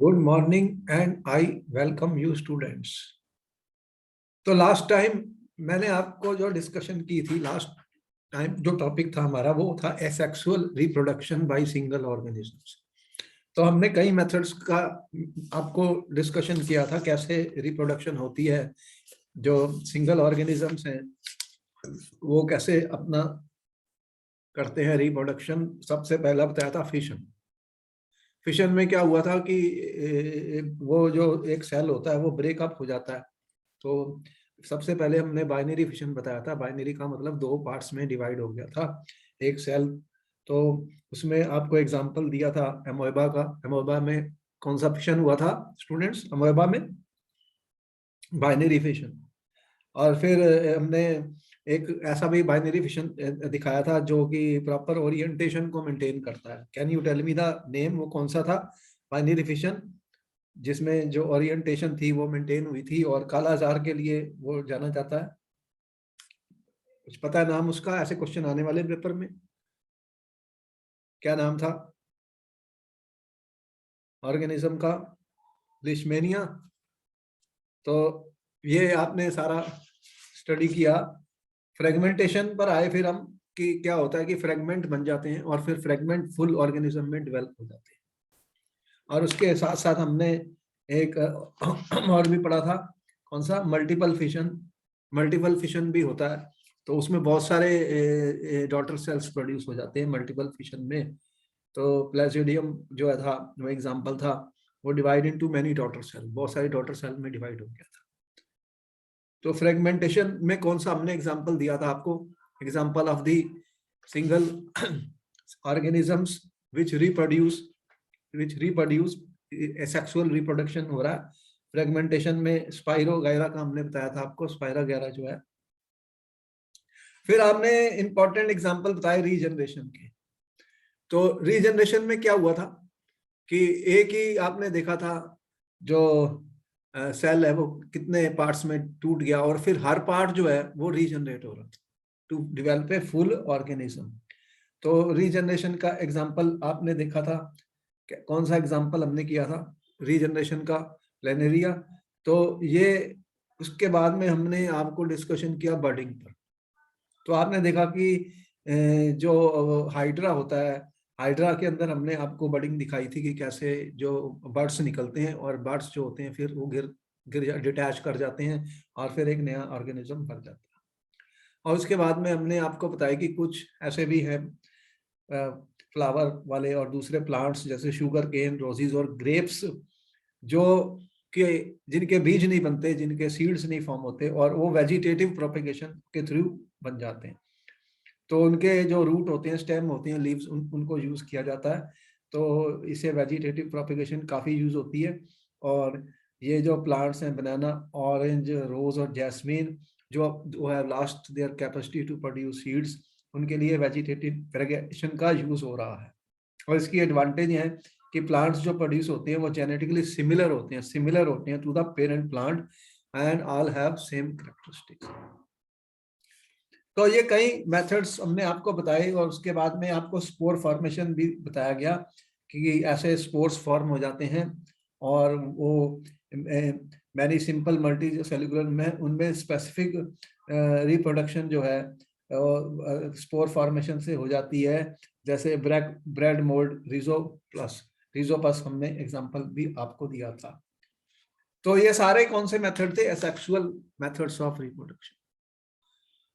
Good morning and I welcome you students. तो last time मैंने आपको जो डिस्कशन की थी, लास्ट टाइम जो टॉपिक था हमारा वो था asexual reproduction by single organisms. तो हमने कई मेथड्स का आपको डिस्कशन किया था, कैसे रिप्रोडक्शन होती है, जो सिंगल ऑर्गेनिजम्स हैं वो कैसे अपना करते हैं रिप्रोडक्शन। सबसे पहला बताया था फिशन। फिशन में क्या हुआ था कि वो जो एक सेल होता है वो ब्रेकअप हो जाता है। तो सबसे पहले हमने बाइनरी फिशन बताया था। बाइनरी का मतलब दो पार्ट्स में डिवाइड हो गया था एक सेल। तो उसमें आपको एग्जांपल दिया था अमोएबा का। अमोएबा में कौन सा फिशन हुआ था स्टूडेंट्स? अमोएबा में बाइनरी फिशन। और फिर हमने एक ऐसा भी बाइनरी फिशन दिखाया था जो कि प्रॉपर ओरिएंटेशन को मेंटेन करता है। Can you tell me the name? वो कौन सा था बाइनरी फिशन जिसमें जो ओरिएंटेशन थी वो मेंटेन हुई थी और कालाजार के लिए वो जाना जाता है? कुछ पता है नाम उसका? ऐसे क्वेश्चन आने वाले पेपर में। क्या नाम था ऑर्गेनिज्म का? लिशमेनिया। तो ये आपने सारा स्टडी किया। फ्रेगमेंटेशन पर आए फिर हम कि क्या होता है कि फ्रेगमेंट बन जाते हैं और फिर फ्रेगमेंट फुल ऑर्गेनिज्म में डेवलप हो जाते हैं। और उसके साथ साथ हमने एक और भी पढ़ा था, कौन सा? Multiple fission. मल्टीपल फिशन भी होता है तो उसमें बहुत सारे डॉटर सेल्स प्रोड्यूस हो जाते हैं मल्टीपल फिशन में। तो प्लाजिडियम जो है था वो एग्जांपल था। वो divide into many daughter cell, बहुत सारी डॉटर सेल में डिवाइड हो गया था। तो फ्रेगमेंटेशन में कौन सा हमने एग्जांपल दिया था आपको? Example of the single organisms which reproduce sexual reproduction हो रहा है। फ्रेगमेंटेशन में स्पाइरो गैरा का हमने बताया था आपको, स्पाइरा गैरा जो है। फिर हमने इंपॉर्टेंट एग्जांपल बताए रीजनरेशन के। तो रीजनरेशन में क्या हुआ था कि एक ही आपने देखा था जो सेल है वो कितने पार्ट्स में टूट गया और फिर हर पार्ट जो है वो रीजनरेट हो रहा था to develop a full organism. तो रीजनरेशन का एग्जांपल आपने देखा था। कौन सा एग्जांपल हमने किया था रीजनरेशन का? प्लेनेरिया। तो ये उसके बाद में हमने आपको डिस्कशन किया बर्डिंग पर। तो आपने देखा कि जो हाइड्रा होता है, हाइड्रा के अंदर हमने आपको बर्डिंग दिखाई थी कि कैसे जो बर्ड्स निकलते हैं और बर्ड्स जो होते हैं फिर वो गिर गिर डिटैच कर जाते हैं और फिर एक नया ऑर्गेनिज्म बन जाता है। और उसके बाद में हमने आपको बताया कि कुछ ऐसे भी हैं फ्लावर वाले और दूसरे प्लांट्स जैसे शुगर केन, रोजीज और ग्रेप्स, जो कि जिनके बीज नहीं बनते, जिनके सीड्स नहीं फॉर्म होते और वो वेजिटेटिव प्रोपेगेशन के थ्रू बन जाते हैं। तो उनके जो रूट होते हैं, स्टेम होते हैं, लीव्स, उनको यूज किया जाता है। तो इसे वेजिटेटिव प्रोपेगेशन काफी यूज होती है। और ये जो प्लांट्स हैं बनाना, ऑरेंज, रोज और जैस्मीन, जो है last their capacity to produce seeds, उनके लिए वेजिटेटिव प्रोपेगेशन का यूज हो रहा है। और इसकी एडवांटेज है कि प्लांट्स जो प्रोड्यूस होते हैं वो जेनेटिकली सिमिलर होते हैं to the parent plant and all have same characteristics. तो ये कई मेथड्स हमने आपको बताए और उसके बाद में आपको स्पोर फॉर्मेशन भी बताया गया कि ऐसे स्पोर्स फॉर्म हो जाते हैं और वो मैनी सिंपल मल्टी सेलुलर में उनमें स्पेसिफिक रिप्रोडक्शन जो है स्पोर फॉर्मेशन से हो जाती है। जैसे ब्रेड मोल्ड, रिजोपस हमने एग्जांपल भी आपको दिया था। तो ये सारे कौन से मेथड थे? Asexual methods of reproduction.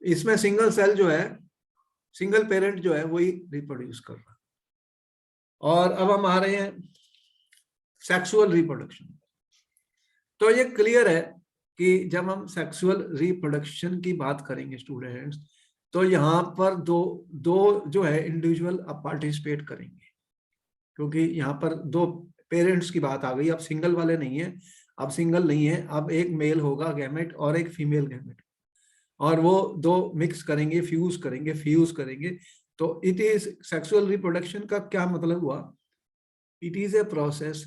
इसमें सिंगल सेल जो है, सिंगल पेरेंट जो है वही रिप्रोड्यूस कर रहा है। और अब हम आ रहे हैं सेक्सुअल रिप्रोडक्शन। तो ये क्लियर है कि जब हम सेक्सुअल रिप्रोडक्शन की बात करेंगे स्टूडेंट्स, तो यहाँ पर दो दो जो है इंडिविजुअल अब पार्टिसिपेट करेंगे, क्योंकि यहाँ पर दो पेरेंट्स की बात आ गई। अब सिंगल वाले नहीं है, अब सिंगल नहीं है, अब एक मेल होगा गैमेट और एक फीमेल गैमेट, और वो दो मिक्स करेंगे, फ्यूज करेंगे। तो इट इज सेक्सुअल रिप्रोडक्शन का क्या मतलब हुआ? It is a process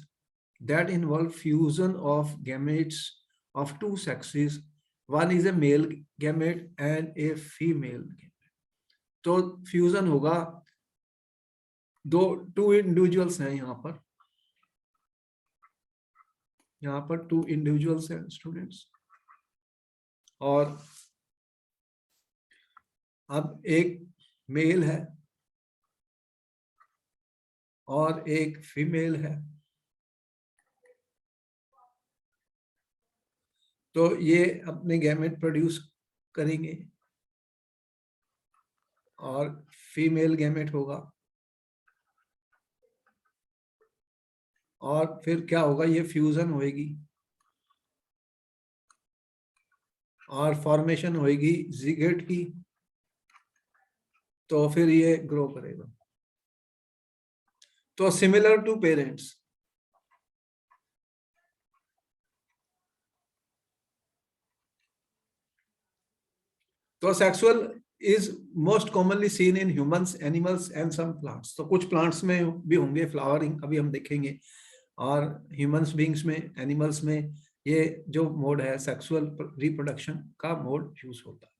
that involve fusion of gametes of two sexes. One is a male gamete and a female gamete. तो फ्यूजन होगा, टू इंडिविजुअल्स हैं यहाँ पर, यहाँ पर 2 इंडिविजुअल्स हैं स्टूडेंट्स, और अब एक मेल है और एक फीमेल है। तो ये अपने गैमेट प्रोड्यूस करेंगे और फीमेल गैमेट होगा, और फिर क्या होगा, ये फ्यूजन होएगी और फॉर्मेशन होएगी जिगेट की, तो फिर ये ग्रो करेगा। तो सिमिलर टू पेरेंट्स, तो sexual is most commonly seen in humans, animals and some plants. तो कुछ प्लांट्स में भी होंगे फ्लावरिंग, अभी हम देखेंगे, और ह्यूमंस बींग्स में, एनिमल्स में ये जो मोड है सेक्सुअल रिप्रोडक्शन का मोड यूज होता है।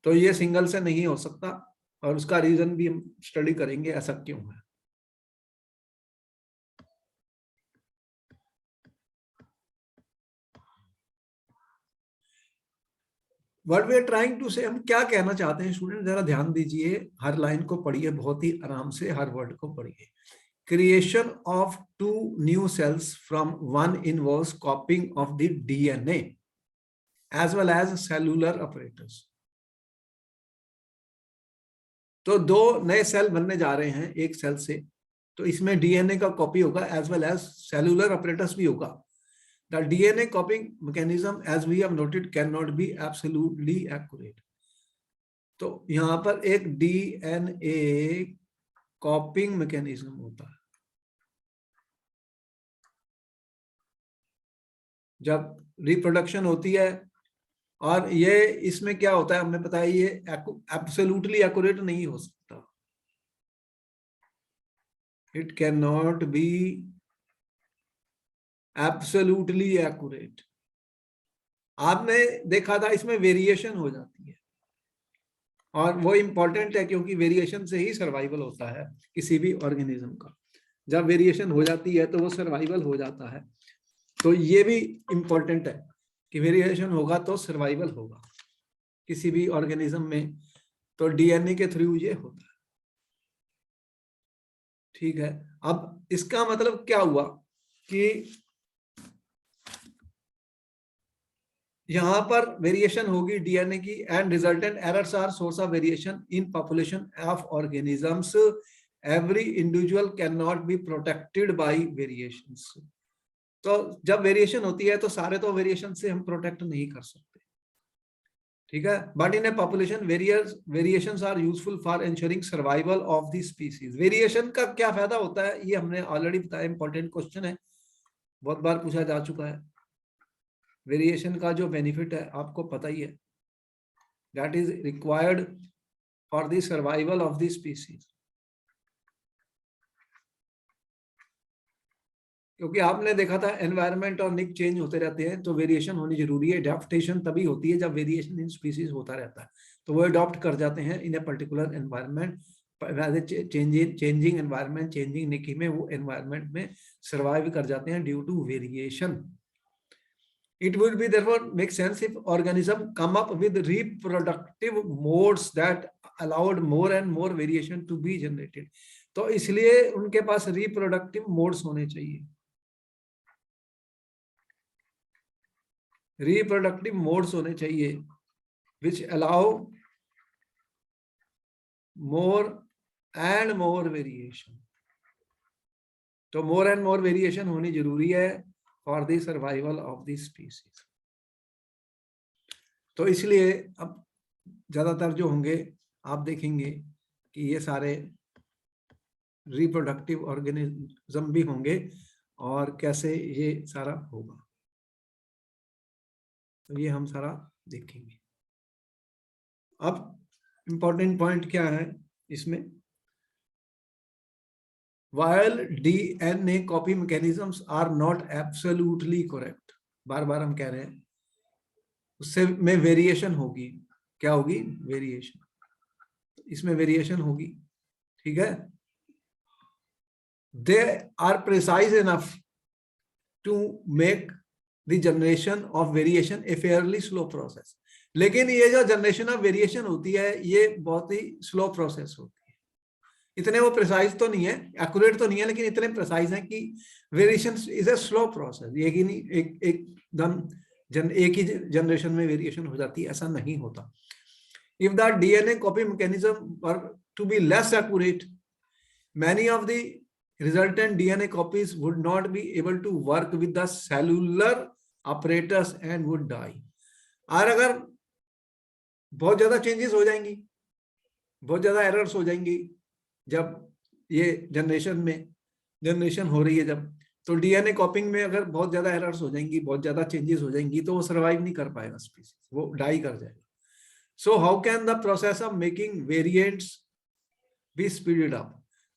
तो ये सिंगल से नहीं हो सकता, और उसका रीजन भी हम स्टडी करेंगे, ऐसा क्यों है। What we are trying to say, हम क्या कहना चाहते हैं स्टूडेंट, जरा ध्यान दीजिए, हर लाइन को पढ़िए बहुत ही आराम से, हर वर्ड को पढ़िए। Creation of 2 new cells from one involves copying of the DNA as well as cellular operators. तो 2 नए सेल बनने जा रहे हैं एक सेल से, तो इसमें डीएनए का कॉपी होगा as well as cellular operators भी होगा। The DNA copying mechanism, as we have noted, cannot be absolutely accurate. तो यहां पर एक DNA कॉपिंग मैकेनिज्म होता है। जब रिप्रोडक्शन होती है, और ये इसमें क्या होता है हमने बताया, ये एब्सोल्युटली एक्यूरेट नहीं हो सकता, it can not be absolutely accurate. आपने देखा था इसमें वेरिएशन हो जाती है, और वो इंपॉर्टेंट है क्योंकि वेरिएशन से ही सर्वाइवल होता है किसी भी ऑर्गेनिज्म का। जब वेरिएशन हो जाती है तो वो सर्वाइवल हो जाता है। तो ये भी इंपॉर्टेंट है कि वेरिएशन होगा तो सर्वाइवल होगा किसी भी ऑर्गेनिज्म में, तो डीएनए के थ्रू ये होता है। ठीक है, अब इसका मतलब क्या हुआ कि यहां पर वेरिएशन होगी डीएनए की, and resultant errors are source of variation in population of organisms. Every individual can not be protected by variations. तो जब वेरिएशन होती है तो सारे तो वेरिएशन से हम प्रोटेक्ट नहीं कर सकते, ठीक है, but in a population variations are useful for ensuring survival of the species. Variation का क्या फायदा होता है ये हमने ऑलरेडी बताया, इंपॉर्टेंट क्वेश्चन है, बहुत बार पूछा जा चुका है। वेरिएशन का जो बेनिफिट है आपको पता ही है, that is required for the survival of the species. क्योंकि आपने देखा था एनवायरनमेंट और निक चेंज होते रहते हैं, तो वेरिएशन होनी जरूरी है। अडैप्टेशन तभी होती है जब वेरिएशन इन स्पीसीज होता रहता है, तो वो अडॉप्ट कर जाते हैं in a particular environment, changing environment, changing निकी में वो एनवायरनमेंट में सर्वाइव कर जाते हैं due to variation. It would be therefore make sense if organism come up with reproductive modes that allowed more and more variation to be generated. तो इसलिए उनके पास reproductive modes होने चाहिए, reproductive modes होने चाहिए which allow more and more variation. तो more and more variation होनी जरूरी है for the survival of the species. तो इसलिए अब ज्यादातर जो होंगे आप देखेंगे कि ये सारे रिप्रोडक्टिव ऑर्गेनिज्म भी होंगे, और कैसे ये सारा होगा तो ये हम सारा देखेंगे। अब इंपॉर्टेंट पॉइंट क्या है इसमें, while DNA copy mechanisms are not absolutely correct, बार बार हम कह रहे हैं, उससे में वेरिएशन होगी। क्या होगी? वेरिएशन, इसमें वेरिएशन होगी, ठीक है। They are precise enough to make the generation of variation a fairly slow process. लेकिन ये जो जनरेशन ऑफ वेरिएशन होती है ये बहुत ही स्लो प्रोसेस होती है। इतने वो प्रिसाइज तो नहीं है, एक्यूरेट तो नहीं है, लेकिन इतने प्रिसाइज हैं कि variation is a slow process. ये कि नहीं एकदम एक ही जनरेशन में वेरिएशन हो जाती है, ऐसा नहीं होता। If the DNA copy mechanism were to be less accurate, many of the resultant DNA copies would not be able to work with the cellular apparatus and would die. और अगर बहुत ज्यादा चेंजेस हो जाएंगी, बहुत ज्यादा एरर्स हो जाएंगी, जब ये जनरेशन हो रही है जब, तो डीएनए कॉपिंग में अगर बहुत ज्यादा एरर्स हो जाएंगी, बहुत ज्यादा चेंजेस हो जाएंगी, तो वो सर्वाइव नहीं कर पाएगा स्पीसीज, वो डाई कर जाएगा। So how can the process of making variants be speeded up?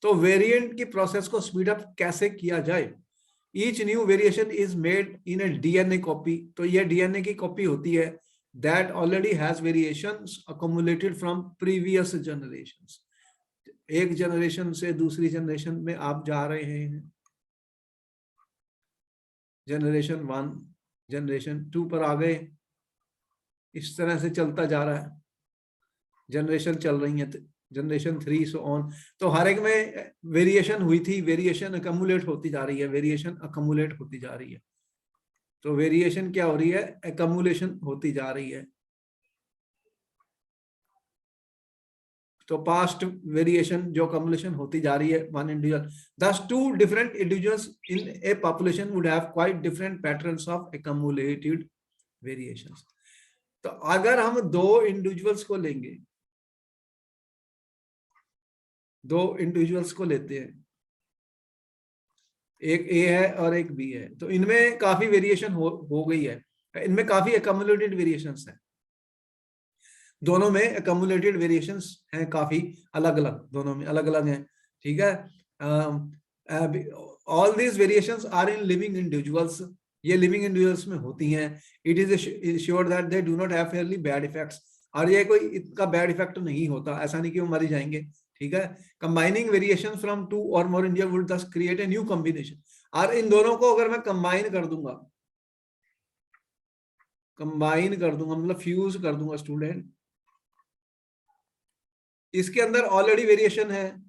तो वेरिएंट की प्रोसेस को स्पीड अप कैसे किया जाए? Each new variation is made in a DNA copy. तो ये DNA की कॉपी होती है that already has variations accumulated from previous generations. एक जनरेशन से दूसरी जनरेशन में आप जा रहे हैं, जनरेशन 1 जनरेशन 2 पर आ गए, इस तरह से चलता जा रहा है, जनरेशन चल रही है, जनरेशन 3 सो ऑन। तो हर एक में वेरिएशन हुई थी, वेरिएशन अकमुलेट होती जा रही है, वेरिएशन अकमुलेट होती जा रही है। तो वेरिएशन क्या हो रही है? अकमुलेशन होती जा रही है। तो पास्ट वेरिएशन जो अकमुलेशन होती जा रही है one individual, thus two different individuals in a population would have quite different patterns of accumulated variations. तो अगर हम दो इंडिविजुअल्स को लेंगे, दो इंडिविजुअल्स को लेते हैं, एक ए है और एक बी है, तो इनमें काफी वेरिएशन हो गई है, इनमें काफी अकमुलेटेड वेरिएशंस हैं, दोनों में अकमुलेटेड वेरिएशंस हैं, काफी अलग अलग, दोनों में अलग अलग हैं, ठीक है। All these variations are in living individuals, ये लिविंग इंडिविजुअल्स में होती हैं। It is sure that they do not have fairly bad effects, और ये कोई इनका बैड इफेक्ट नहीं होता, ऐसा नहीं कि वो मर जाएंगे, ठीक है। कंबाइनिंग वेरिएशन फ्रॉम 2 और मोर इंडिविजुअल वुड दस क्रिएट ए न्यू कॉम्बिनेशन। और इन दोनों को अगर मैं कंबाइन कर दूंगा मतलब फ्यूज कर दूंगा स्टूडेंट, इसके अंदर ऑलरेडी वेरिएशन है,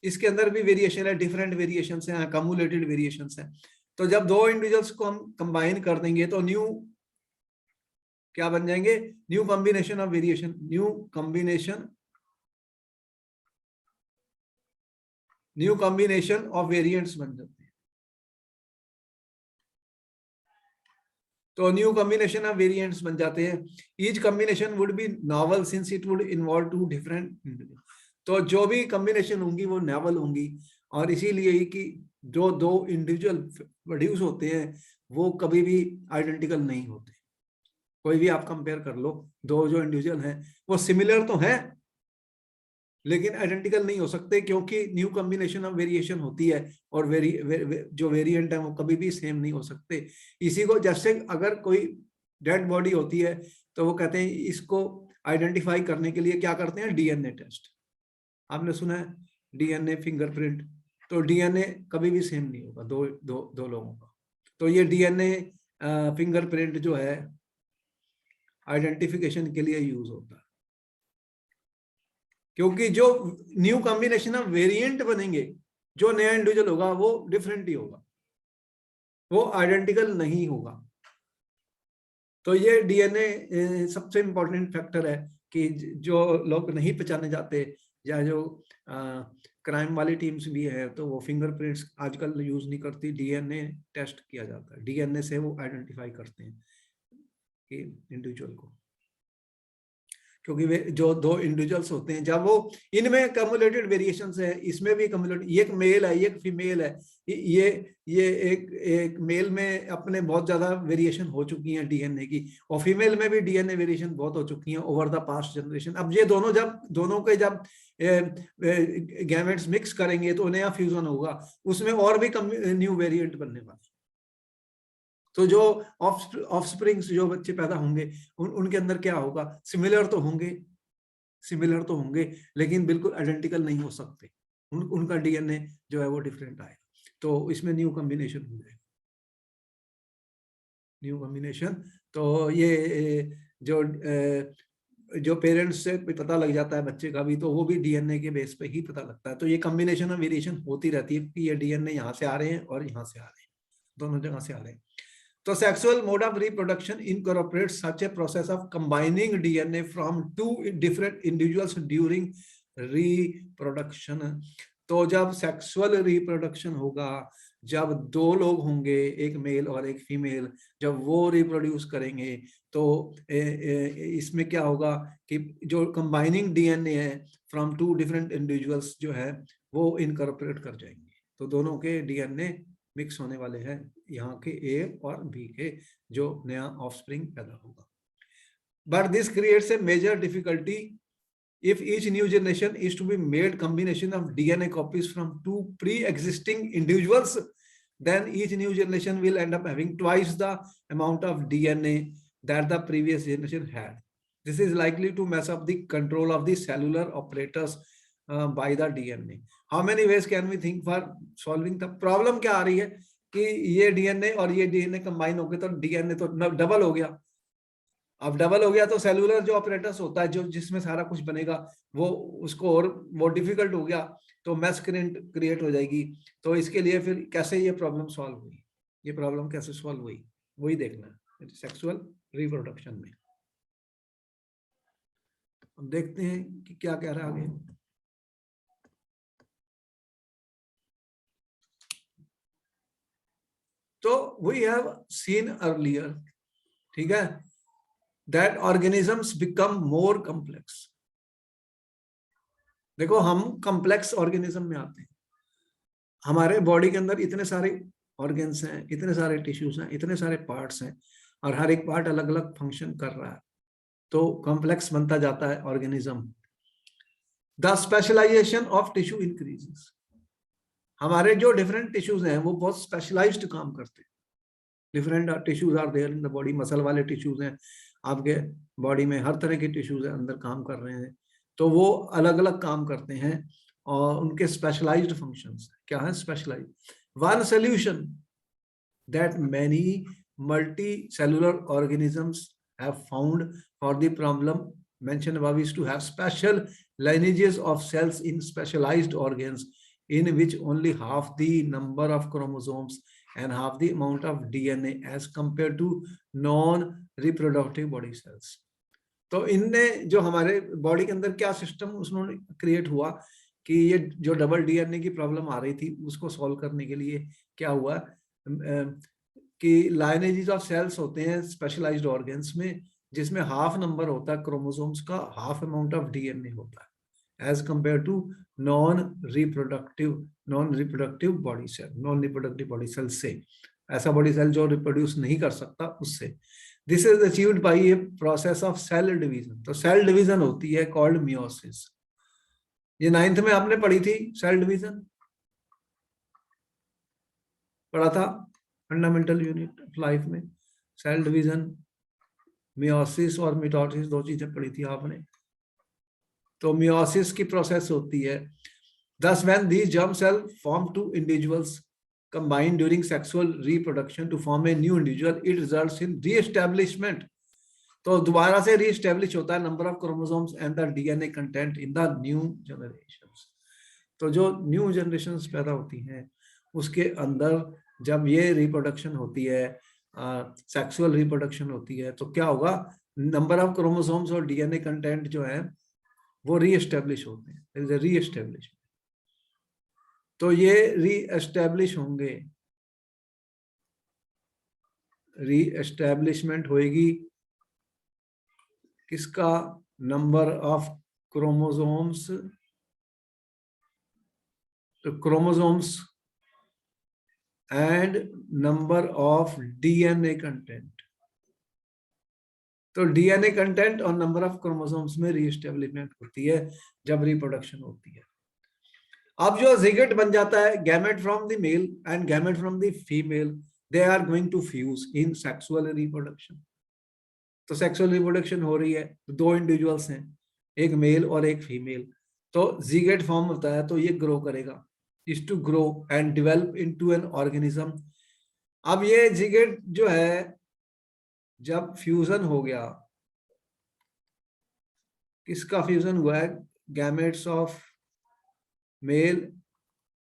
इसके अंदर भी वेरिएशन है, डिफरेंट वेरिएशंस हैं, अकमुलेटेड वेरिएशंस हैं। तो जब दो इंडिविजुअल्स को हम कंबाइन कर देंगे तो न्यू क्या बन जाएंगे? New combination of variation, new combination of variants बन जाते हैं। तो न्यू कॉम्बिनेशन ऑफ वेरिएंट्स बन जाते हैं। Each combination would be novel since it would involve two different, तो जो भी कॉम्बिनेशन होंगी वो नॉवल होंगी, और इसीलिए कि जो दो इंडिविजुअल प्रोड्यूस होते हैं वो कभी भी आइडेंटिकल नहीं होते। कोई भी आप कंपेयर कर लो, दो जो इंडिविजुअल हैं वो सिमिलर तो हैं लेकिन आइडेंटिकल नहीं हो सकते, क्योंकि न्यू कॉम्बिनेशन ऑफ वेरिएशन होती है, और जो वेरिएंट है वो कभी भी सेम नहीं हो सकते। इसी को जैसे अगर कोई डेड बॉडी होती है तो वो कहते हैं इसको आइडेंटिफाई करने के लिए क्या करते हैं? डीएनए टेस्ट, आपने सुना है डीएनए फिंगरप्रिंट। तो डीएनए कभी भी सेम नहीं होगा दो लोगों का। तो ये डीएनए फिंगरप्रिंट जो है आइडेंटिफिकेशन के लिए यूज होता है, क्योंकि जो न्यू कॉम्बिनेशन ऑफ वेरिएंट बनेंगे, जो नया इंडिविजुअल होगा वो डिफरेंट ही होगा, वो आइडेंटिकल नहीं होगा। तो ये डीएनए सबसे इंपॉर्टेंट फैक्टर है कि जो लोग नहीं पहचाने जाते, या जो क्राइम वाली टीम्स भी है तो वो फिंगरप्रिंट्स आजकल यूज नहीं करती, डीएनए टेस्ट किया जाता है, डीएनए से वो आइडेंटिफाई करते हैं कि इंडिविजुअल को, क्योंकि वे जो दो इंडिविजुअल्स होते हैं जब वो इनमें कम्युलेटेड वेरिएशंस है, इसमें भी कम्युलेटेड, एक मेल है एक फीमेल है, ये एक मेल में अपने बहुत ज्यादा वेरिएशन हो चुकी हैं डीएनए की, और फीमेल में भी डीएनए वेरिएशन बहुत हो चुकी हैं ओवर द पास्ट जनरेशन। अब ये दोनों के जब गैमेट्स मिक्स करेंगे तो नया फ्यूजन होगा, उसमें और भी न्यू वेरिएंट बनने वाले। तो जो ऑफस्प्रिंग्स जो बच्चे पैदा होंगे उनके अंदर क्या होगा? सिमिलर तो होंगे लेकिन बिल्कुल आइडेंटिकल नहीं हो सकते, उनका डीएनए जो है वो डिफरेंट आएगा, तो इसमें न्यू कॉम्बिनेशन हो जाएगा। New combination. तो ये जो पेरेंट्स से पता लग जाता है बच्चे का भी, तो वो भी डीएनए के बेस पे ही पता लगता है। तो ये कॉम्बिनेशन और वेरिएशन होती रहती है कि ये डीएनए यहाँ से आ रहे हैं और यहाँ से आ रहे हैं, दोनों जगह से आ रहे हैं। तो sexual mode of reproduction incorporates such a process of combining DNA from two different individuals during reproduction. तो जब सेक्सुअल रिप्रोडक्शन होगा, जब दो लोग होंगे, एक मेल और एक फीमेल, जब वो रिप्रोड्यूस करेंगे, तो इसमें क्या होगा कि जो कंबाइनिंग डीएनए है फ्रॉम टू डिफरेंट इंडिविजुअल्स जो है वो इनकॉर्पोरेट कर जाएंगे। तो दोनों के डीएनए मिक्स होने वाले हैं, यहाँ के ए और बी के, जो नया ऑफस्प्रिंग पैदा होगा। But this creates a major difficulty if each new generation is to be made combination of DNA copies from two pre-existing individuals, then each new generation will end up having twice the amount of DNA that the previous generation had. This is likely to mess up the control of the cellular operators by the DNA. How many ways can we think for solving the problem? क्या आ रही है कि ये DNA और ये DNA combine हो गए तो DNA तो डबल हो गया। अब डबल हो गया तो सेलुलर जो ऑपरेटर्स होता है, जो जिसमें सारा कुछ बनेगा, वो उसको और वो डिफिकल्ट हो गया, तो मैस क्रिएट हो जाएगी। तो इसके लिए फिर कैसे ये प्रॉब्लम सॉल्व हुई, ये प्रॉब्लम कैसे सॉल्व हुई, वही देखना है सेक्सुअल रिप्रोडक्शन में। अब देखते हैं कि क्या कह रहा है आगे। तो वी हैव सीन अर्लियर, ठीक है, that organisms become more complex. देखो हम कॉम्प्लेक्स ऑर्गेनिज्म में आते हैं, हमारे बॉडी के अंदर इतने सारे ऑर्गन्स हैं, इतने सारे टिश्यूज हैं, इतने सारे पार्ट्स हैं, और हर एक पार्ट अलग अलग फंक्शन कर रहा है, तो कॉम्प्लेक्स बनता जाता है organism. The specialisation of tissue increases. हमारे जो डिफरेंट टिश्यूज हैं वो बहुत स्पेशलाइज्ड काम करते हैं। Different tissues are there in the body, muscle वाले टिश्यूज हैं आपके बॉडी में, हर तरह के टिश्यूज है अंदर काम कर रहे हैं, तो वो अलग अलग काम करते हैं और उनके स्पेशलाइज्ड फंक्शंस क्या है, specialised. One solution that many multicellular organisms have found for the problem mentioned above is to have special lineages of cells in specialized organs in which only half the number of chromosomes and half the amount of DNA as compared to non-reproductive body cells. तो इनने जो हमारे body के अंदर क्या system उसमें create हुआ कि ये जो डबल डीएनए की प्रॉब्लम आ रही थी उसको सॉल्व करने के लिए क्या हुआ कि लाइनेजेस ऑफ सेल्स होते हैं स्पेशलाइज्ड ऑर्गन्स में, जिसमें हाफ नंबर होता है क्रोमोसोम्स का, हाफ अमाउंट ऑफ डीएनए होता है as compare to non reproductive body cell, non reproductive body cell से, ऐसा बॉडी सेल जो रिप्रोड्यूस नहीं कर सकता उससे। This is achieved by a process of cell division. तो सेल डिवीजन होती है कॉल्ड मियोसिस। ये 9th में आपने पढ़ी थी, सेल डिवीजन पढ़ा था फंडामेंटल यूनिट ऑफ लाइफ में। सेल डिवीजन, मियोसिस और मिटोसिस, दो चीजें पढ़ी थी आपने। तो मियोसिस की प्रोसेस होती है, thus when these germ cell form two individuals combine during sexual reproduction to form a new individual, it results in re-establishment. तो दोबारा से री-एस्टेब्लिश होता है number of chromosomes and the DNA content in the new generations. तो जो new generations पैदा होती हैं उसके अंदर जब ये रिप्रोडक्शन होती है, सेक्सुअल रिप्रोडक्शन होती है, तो क्या होगा, नंबर ऑफ क्रोमोसोम्स और डीएनए कंटेंट जो है वो री-एस्टेब्लिश होते हैं, री-एस्टेब्लिश। तो ये री-एस्टेब्लिश होंगे, री-एस्टेब्लिशमेंट होएगी किसका, नंबर ऑफ क्रोमोसोम्स, तो chromosomes and number of DNA content. तो डीएनए कंटेंट और नंबर ऑफ क्रोमोसोम्स में री-एस्टेब्लिशमेंट होती है जब रिप्रोडक्शन होती है। अब जो ज़िगोट बन जाता है, gamete from the male and gamete from the female, they are going to fuse in sexual reproduction. तो सेक्सुअल रिप्रोडक्शन हो रही है, दो इंडिविजुअल्स हैं, एक मेल और एक फीमेल, तो ज़िगोट फॉर्म होता है, तो ये ग्रो करेगा, is to grow and develop into an organism. अब ये ज़िगोट जो है जब फ्यूजन हो गया, किसका फ्यूजन हुआ है, gametes of male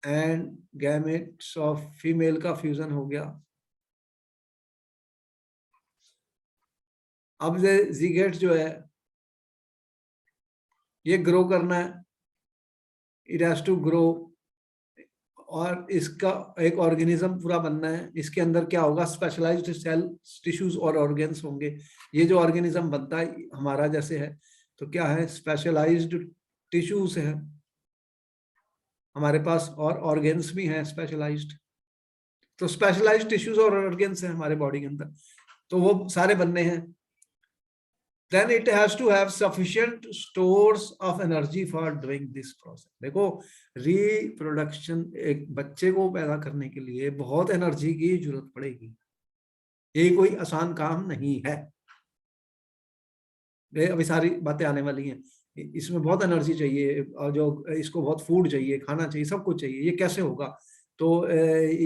and gametes of female का फ्यूजन हो गया। अब ये जीगेट जो है ये ग्रो करना है, इट हैज टू ग्रो, और इसका एक ऑर्गेनिज्म पूरा बनना है। इसके अंदर क्या होगा, स्पेशलाइज्ड सेल, टिश्यूज और ऑर्गेन्स होंगे। ये जो ऑर्गेनिज्म बनता है हमारा जैसे है, तो क्या है, स्पेशलाइज्ड टिश्यूज है हमारे पास, और ऑर्गेन्स भी हैं स्पेशलाइज्ड। तो स्पेशलाइज्ड टिश्यूज और ऑर्गेन्स हैं हमारे बॉडी के अंदर, तो वो सारे बनने हैं। then it has to have sufficient stores of energy for doing this process। देखो, रिप्रोडक्शन, एक बच्चे को पैदा करने के लिए बहुत एनर्जी की जरूरत पड़ेगी, ये कोई आसान काम नहीं है। अभी सारी बातें आने वाली हैं, इसमें बहुत एनर्जी चाहिए, और जो इसको बहुत फूड चाहिए, खाना चाहिए, सब कुछ चाहिए। ये कैसे होगा, तो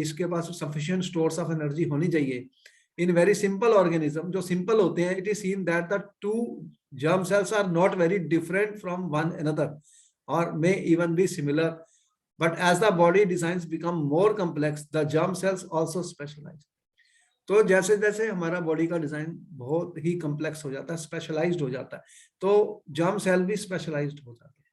इसके पास सफिशिएंट स्टोर्स ऑफ एनर्जी होनी चाहिए। इन वेरी सिंपल ऑर्गेनिज्म, जो सिंपल होते हैं, it is seen that the two germ cells are not very different from one another or may even be similar, but as the body designs become more complex, the germ cells also specialize। तो जैसे जैसे हमारा body का design बहुत ही complex हो जाता है, specialised हो जाता है, तो जर्म सेल भी स्पेशलाइज्ड हो जाते हैं।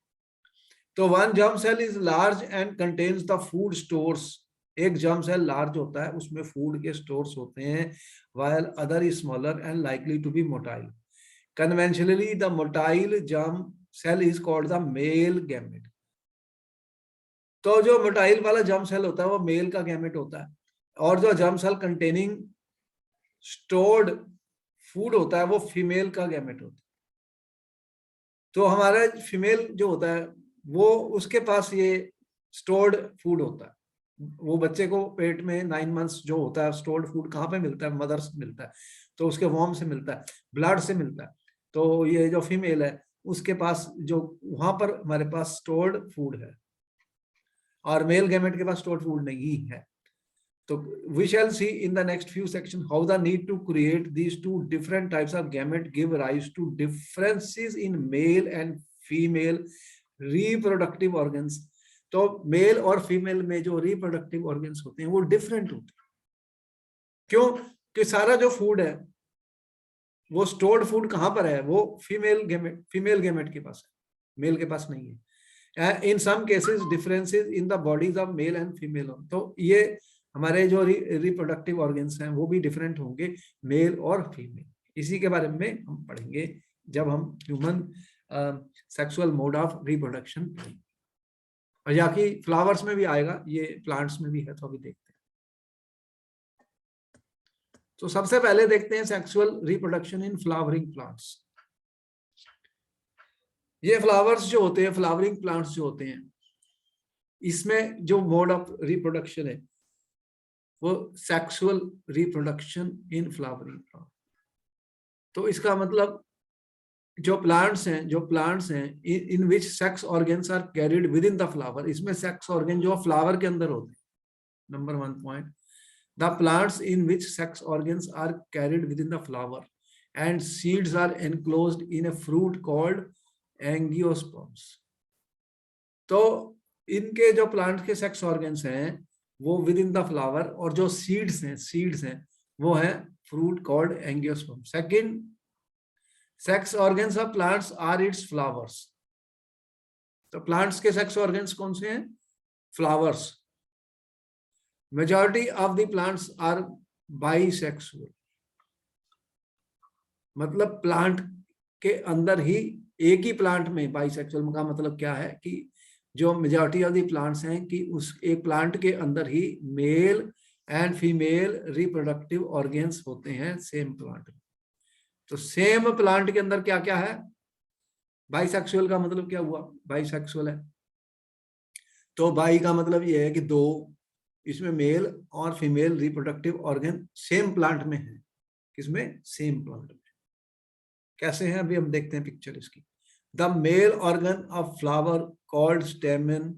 तो one germ cell is large and contains the food stores. एक जर्म सेल लार्ज होता है, उसमें फूड के स्टोर्स होते हैं, while other is smaller and likely to be motile। Conventionally, the motile germ cell is called the male gamete। तो जो motile वाला जर्म सेल होता है वो मेल का गैमेट होता है, और जो germ cell containing stored food होता है वो फीमेल का गैमेट होता है। तो हमारा फीमेल जो होता है वो, उसके पास ये स्टोर्ड फूड होता है। वो बच्चे को पेट में 9 मंथ्स जो होता है, स्टोर्ड फूड कहाँ पे मिलता है, मदर से मिलता है, तो उसके वॉर्म से मिलता है, ब्लड से मिलता है। तो ये जो फीमेल है उसके पास जो वहां पर हमारे पास स्टोर्ड फूड है, और मेल गैमेट के पास स्टोर्ड फूड नहीं है। So we shall see in the next few sections how the need to create these two different types of gamete give rise to differences in male and female reproductive organs। तो mail और female में जो reproductive organs होते हैं वो different होते हैं। क्यों? कि सारा जो फूड है वो स्टोर्ड फूड कहां पर है, वो फीमेल गेमेट के पास है, मेल के पास नहीं है। In some cases differences in the bodies of male and female. तो ये हमारे जो रिप्रोडक्टिव ऑर्गन्स हैं वो भी डिफरेंट होंगे, मेल और फीमेल। इसी के बारे में हम पढ़ेंगे जब हम human sexual mode of reproduction पढ़ेंगे। और जाकि फ्लावर्स में भी आएगा, ये प्लांट्स में भी है, तो अभी देखते हैं। तो सबसे पहले देखते हैं sexual reproduction in flowering plants. ये फ्लावर्स जो होते हैं, फ्लावरिंग प्लांट्स जो होते हैं, इसमें जो मोड ऑफ रिप्रोडक्शन है वो sexual reproduction in flowering plant. तो इसका मतलब जो प्लांट्स हैं in which sex organs are carried within the flower, इसमें सेक्स ऑर्गन जो फ्लावर के अंदर होते हैं। Number 1 point, the plants in which sex organs are carried within the flower and seeds are enclosed in a fruit called angiosperms. तो इनके जो plant के सेक्स ऑर्गन्स हैं वो विद इन द फ्लावर, और जो सीड्स हैं वो है fruit called angiosperm. Second, sex organs of plants are its flowers. तो प्लांट्स के सेक्स ऑर्गन्स कौन से हैं? Flowers. Majority of the plants are bisexual. मतलब प्लांट के अंदर ही, एक ही प्लांट में बाइसेक्सुअल का मतलब क्या है कि जो मेजॉरिटी ऑफ दी प्लांट्स हैं कि उस एक प्लांट के अंदर ही male and female reproductive organs होते हैं सेम प्लांट में। तो सेम प्लांट के अंदर क्या क्या है? बाइसेक्सुअल का मतलब क्या हुआ? बाइसेक्सुअल है तो बाई का मतलब ये है कि दो, इसमें मेल और female reproductive organ same plant में है। किसमें? सेम प्लांट में। कैसे हैं अभी हम देखते हैं पिक्चर इसकी। The male organ of flower called stamen.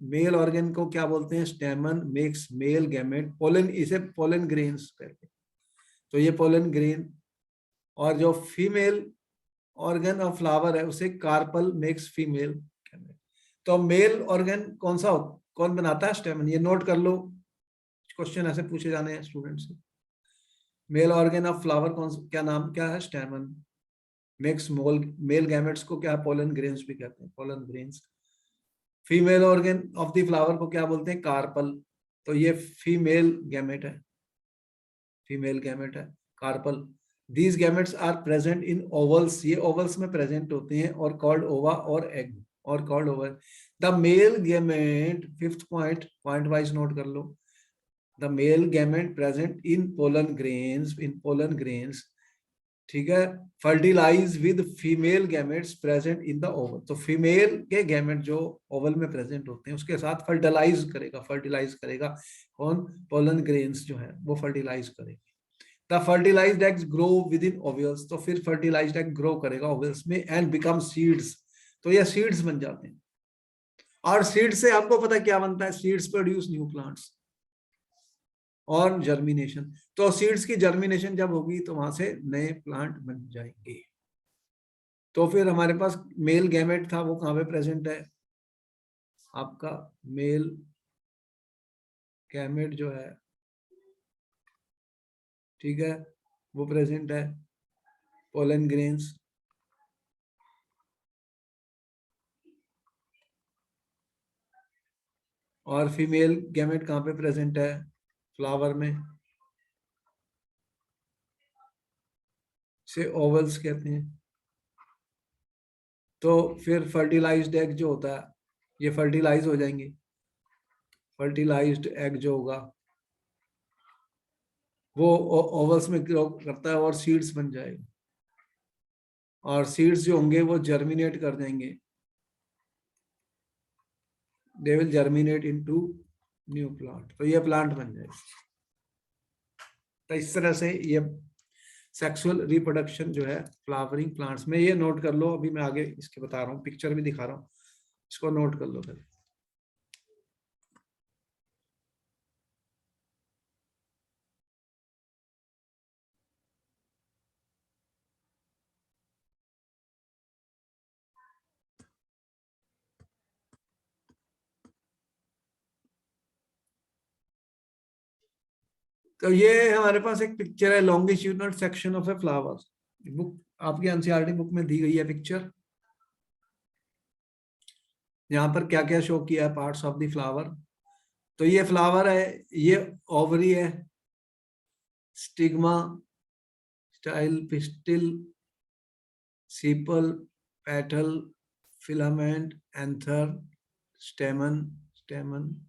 Male organ को क्या बोलते हैं? Stamen. Makes male gamete. Pollen, इसे पोलन ग्रेन्स कहते हैं। तो ये पोलन ग्रेन और जो फीमेल ऑर्गन ऑफ फ्लावर है उसे कार्पल मेक्स फीमेल गैमेट। तो मेल ऑर्गन कौन बनाता है? स्टेमन। ये नोट कर लो, क्वेश्चन ऐसे पूछे जाने हैं स्टूडेंट से। मेल ऑर्गन ऑफ फ्लावर क्या है? स्टेमन। मेक्स मेल गैमेट्स को क्या है? पोलन ग्रेन्स भी कहते हैं, pollen grains. Female organ of the flower को क्या बोलते हैं? कार्पल। तो ये फीमेल गैमेट है, फीमेल गैमेट है, carpel. These gametes are present in ovules, ये ओवल्स में प्रेजेंट होते हैं, और कॉल्ड ओवा और एग, और called ova. The male gamete, fifth point wise note कर लो। The male gamete present in pollen grains, ठीक है, fertilise with female gametes present in the ovule. तो फीमेल के गैमेट जो ओवल में प्रेजेंट होते हैं उसके साथ फर्टिलाइज करेगा कौन? पोलन ग्रेन्स जो है वो फर्टिलाइज करेगी। The fertilised eggs grow within ovules, तो फिर फर्टिलाइज्ड एग ग्रो करेगा ओवल्स में एंड बिकम सीड्स, तो ये सीड्स बन जाते हैं। और सीड से आपको पता क्या बनता है? सीड्स प्रोड्यूस न्यू प्लांट्स और जर्मिनेशन। तो सीड्स की जर्मिनेशन जब होगी तो वहां से नए प्लांट बन जाएंगे। तो फिर हमारे पास मेल गैमेट था, वो कहां पे प्रेजेंट है? आपका मेल गैमेट जो है, ठीक है, वो प्रेजेंट है पोलन ग्रेन्स। और फीमेल गैमेट कहां पे प्रेजेंट है? फ्लावर में, से ओवल्स कहते हैं। तो फिर फर्टिलाइज्ड एग जो होता है ये फर्टिलाइज हो जाएंगे, फर्टिलाइज्ड एग जो होगा वो ओवल्स में ग्रो करता है और सीड्स बन जाएगा, और सीड्स जो होंगे वो जर्मिनेट कर देंगे, they will germinate into new plant, तो ये प्लांट बन जाएगा। तो इस तरह से ये सेक्सुअल रिप्रोडक्शन जो है फ्लावरिंग प्लांट्स में, ये नोट कर लो। अभी मैं आगे इसके बता रहा हूँ, पिक्चर भी दिखा रहा हूँ, इसको नोट कर लो पहले। तो ये हमारे पास एक पिक्चर है, longitudinal section of a flower. Book आपकी एनसीईआरटी बुक में दी गई है पिक्चर। यहाँ पर क्या क्या शो किया है? Parts of the flower. तो ये फ्लावर है, ये ओवरी है, stigma, style, pistil, sepal, petal, filament, anther, stamen.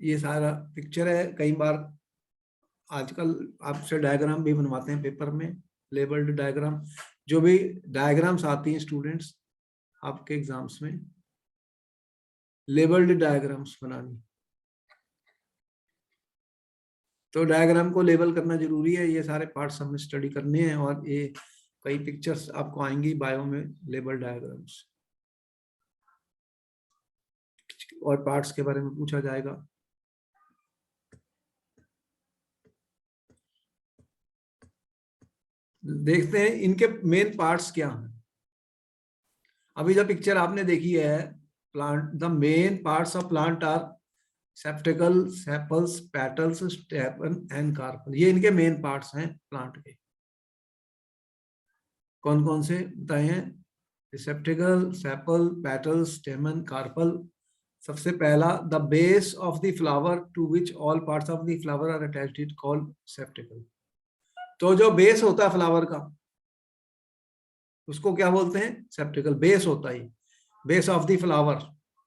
ये सारा पिक्चर है। कई बार आजकल आपसे डायग्राम भी बनवाते हैं पेपर में, लेबल्ड डायग्राम। जो भी डायग्राम्स आती हैं स्टूडेंट्स आपके एग्जाम्स में, लेबल्ड डायग्राम्स बनानी, तो डायग्राम को लेबल करना जरूरी है। ये सारे पार्ट्स हमें स्टडी करने हैं, और ये कई पिक्चर्स आपको आएंगी बायो में, लेबल डायग्राम्स, और पार्ट्स के बारे में पूछा जाएगा। देखते हैं इनके मेन पार्ट्स क्या हैं। अभी जो पिक्चर आपने देखी है, plant, the main parts of plant are receptacle, sepals, petals, stamen and carpel. ये इनके मेन पार्ट्स हैं प्लांट के। कौन कौन से बताए हैं? Receptacle, sepal, petals, stamen, carpel. सबसे पहला, the base of the flower to which all parts of the flower are attached is called receptacle. तो जो बेस होता है फ्लावर का उसको क्या बोलते हैं? सेप्टिकल। बेस होता है, base of the flower,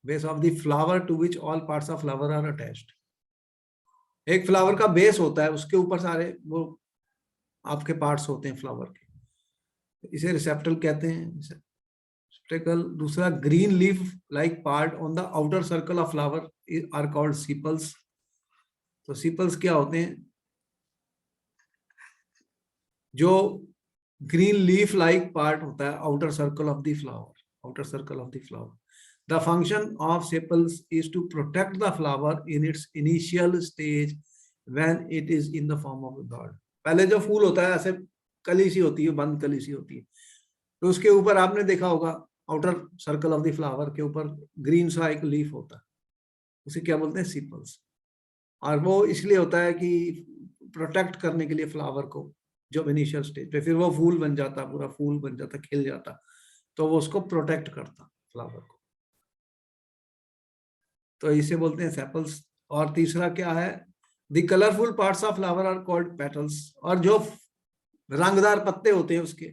base of the flower to which all parts of flower are attached. एक फ्लावर का बेस होता है, उसके ऊपर सारे वो आपके पार्ट्स होते हैं फ्लावर के, इसे रिसेप्टल कहते हैं, रिसेप्टिकल। दूसरा, green leaf like part on the outer circle of flower are called sepals. तो सीपल्स क्या होते हैं? जो ग्रीन लीफ लाइक पार्ट होता है outer circle of the flower, outer circle of the flower. The function of sepals is to protect the flower in its initial stage when it is in the form of a bud। पहले जो फूल होता है ऐसे कली सी होती है, बंद कली सी होती है, तो उसके ऊपर आपने देखा होगा outer circle of the flower के ऊपर ग्रीन सा एक लीफ होता है, उसे क्या बोलते हैं, सीपल्स। और वो इसलिए होता है कि प्रोटेक्ट करने के लिए फ्लावर को, जब इनिशियल स्टेज पे, फिर वो फूल बन जाता, पूरा फूल बन जाता, खिल जाता, तो वो उसको प्रोटेक्ट करता फ्लावर को, तो इसे बोलते हैं सेपल्स। और तीसरा क्या है, the colourful parts of flower are called petals. और जो रंगदार पत्ते होते हैं उसके,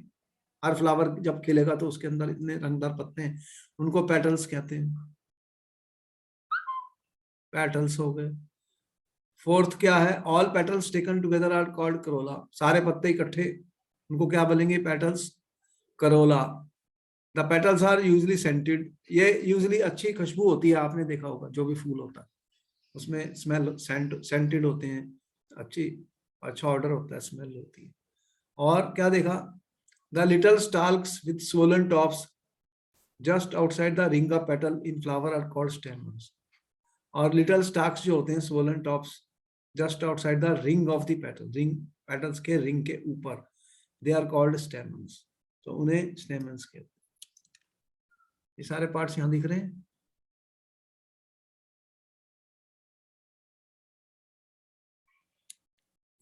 हर फ्लावर जब खिलेगा तो उसके अंदर इतने रंगदार पत्ते हैं, उनको पेटल्स कहते हैं, पेटल्स हो गए। फोर्थ क्या है, all petals taken together are called corolla. सारे पत्ते इकट्ठे, उनको क्या बोलेंगे, petals, corolla. The petals are usually scented, ये यूजली अच्छी खुशबू होती है, आपने देखा होगा जो भी फूल होता है उसमें स्मेल, सेंटेड होते हैं, अच्छी, अच्छा ऑर्डर होता है, स्मेल होती है। और क्या देखा, the little stalks with swollen tops just outside the ring of petal in flower are called stamens. और लिटल स्टार्क्स जो होते हैं, swollen tops just outside the ring of the petal, ring, petals के रिंग के ऊपर, they are called stamens, तो उन्हें stamens कहते हैं। ये सारे पार्ट्स यहां दिख रहे हैं,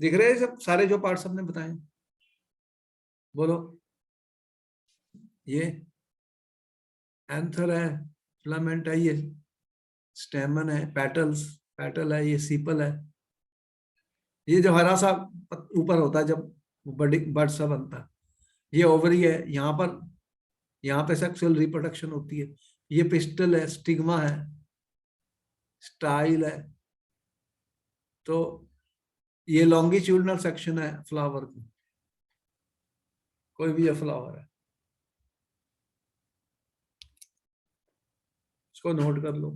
दिख रहे हैं सब सारे जो पार्ट्स हमने बताए, बोलो। ये एंथर है, फिलामेंट है, ये स्टेमन है, पेटल्स, पेटल है, ये सीपल है, ये जो हरा सा ऊपर होता है जब बर्ड सा बनता है, ये ओवरी है, यहाँ पे सेक्सुअल रिप्रोडक्शन होती है, ये पिस्टल है, स्टिग्मा है, स्टाइल है, तो ये लॉन्गिट्यूडनल सेक्शन है फ्लावर की, कोई भी ये फ्लावर है, इसको नोट कर लो।